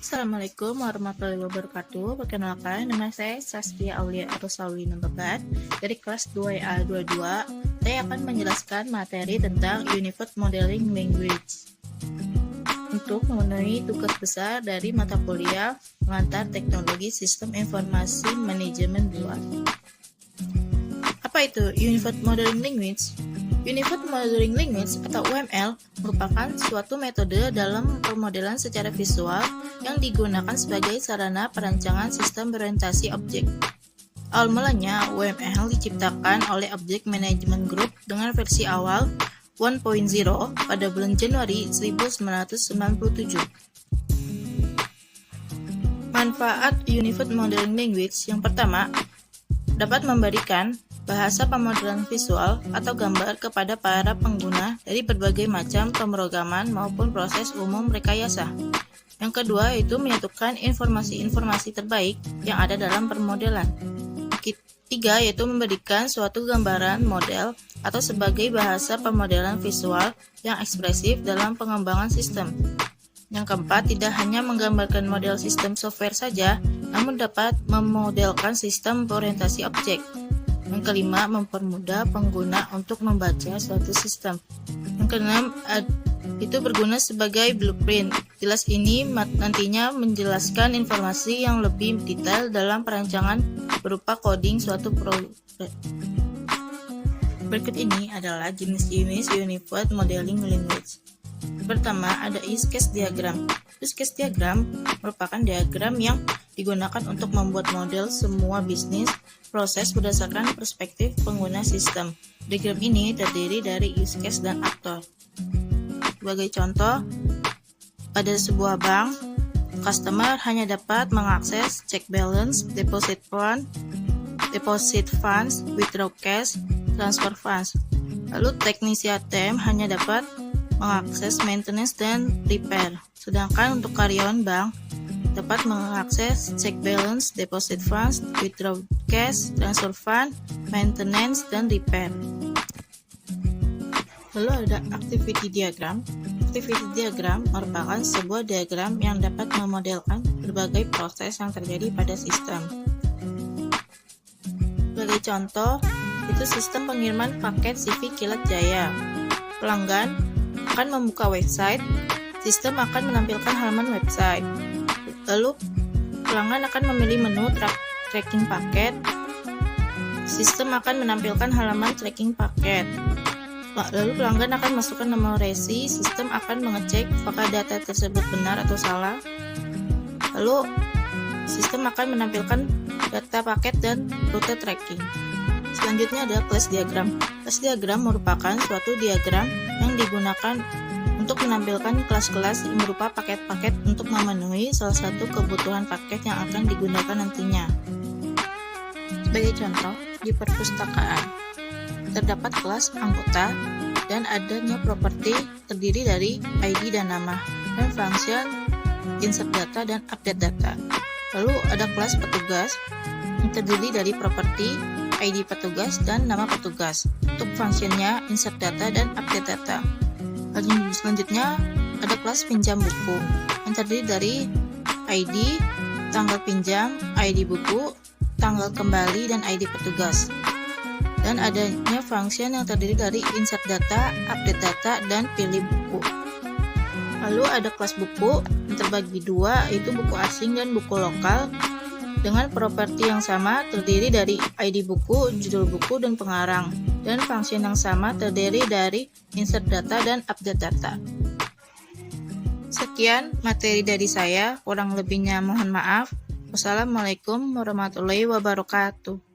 Assalamualaikum warahmatullahi wabarakatuh. Perkenalkan, nama saya Saskia Aulia Rosauli Nembebat dari kelas 2A22. Saya akan menjelaskan materi tentang Unified Modeling Language untuk memenuhi tugas besar dari mata kuliah pengantar teknologi sistem informasi manajemen 2. Apa itu Unified Modeling Language? Unified Modeling Language atau UML merupakan suatu metode dalam pemodelan secara visual yang digunakan sebagai sarana perancangan sistem berorientasi objek. Awal mulanya, UML diciptakan oleh Object Management Group dengan versi awal 1.0 pada bulan Januari 1997. Manfaat Unified Modeling Language yang pertama, dapat memberikan bahasa pemodelan visual atau gambar kepada para pengguna dari berbagai macam pemrograman maupun proses umum rekayasa. Yang kedua yaitu menyatukan informasi-informasi terbaik yang ada dalam permodelan. Ketiga yaitu memberikan suatu gambaran model atau sebagai bahasa pemodelan visual yang ekspresif dalam pengembangan sistem. Yang keempat, tidak hanya menggambarkan model sistem software saja, namun dapat memodelkan sistem berorientasi objek. Yang kelima, mempermudah pengguna untuk membaca suatu sistem. Yang keenam, itu berguna sebagai blueprint. Jelas ini nantinya menjelaskan informasi yang lebih detail dalam perancangan berupa coding suatu program. Berikut ini adalah jenis-jenis Unified Modeling Language. Pertama, ada use case diagram. Use case diagram merupakan diagram yang digunakan untuk membuat model semua bisnis proses berdasarkan perspektif pengguna sistem. Diagram ini terdiri dari use case dan aktor. Sebagai contoh, pada sebuah bank, customer hanya dapat mengakses check balance, deposit funds, withdraw cash, transfer funds. Lalu teknisi ATM hanya dapat mengakses maintenance dan repair. Sedangkan untuk karyawan bank dapat mengakses check balance, deposit funds, withdraw cash, transfer fund, maintenance, dan repair. Lalu ada activity diagram. Activity diagram merupakan sebuah diagram yang dapat memodelkan berbagai proses yang terjadi pada sistem. Sebagai contoh, itu sistem pengiriman paket CV Kilat Jaya. Pelanggan akan membuka website, sistem akan menampilkan halaman website. Lalu, pelanggan akan memilih menu tracking paket. Sistem akan menampilkan halaman tracking paket. Lalu, pelanggan akan masukkan nomor resi. Sistem akan mengecek apakah data tersebut benar atau salah. Lalu, sistem akan menampilkan data paket dan rute tracking. Selanjutnya ada class diagram. Class diagram merupakan suatu diagram yang digunakan untuk menampilkan kelas-kelas yang berupa paket-paket untuk memenuhi salah satu kebutuhan paket yang akan digunakan nantinya. Sebagai contoh, di perpustakaan terdapat kelas anggota dan adanya properti terdiri dari ID dan nama, dan function insert data dan update data. Lalu ada kelas petugas yang terdiri dari properti ID petugas dan nama petugas. Untuk functionnya insert data dan update data. Lalu selanjutnya ada kelas pinjam buku yang terdiri dari ID, tanggal pinjam, ID buku, tanggal kembali, dan ID petugas. Dan adanya function yang terdiri dari insert data, update data, dan pilih buku. Lalu ada kelas buku yang terbagi dua, yaitu buku asing dan buku lokal dengan properti yang sama terdiri dari ID buku, judul buku, dan pengarang. Dan function yang sama terdiri dari insert data dan update data. Sekian materi dari saya, kurang lebihnya mohon maaf. Wassalamualaikum warahmatullahi wabarakatuh.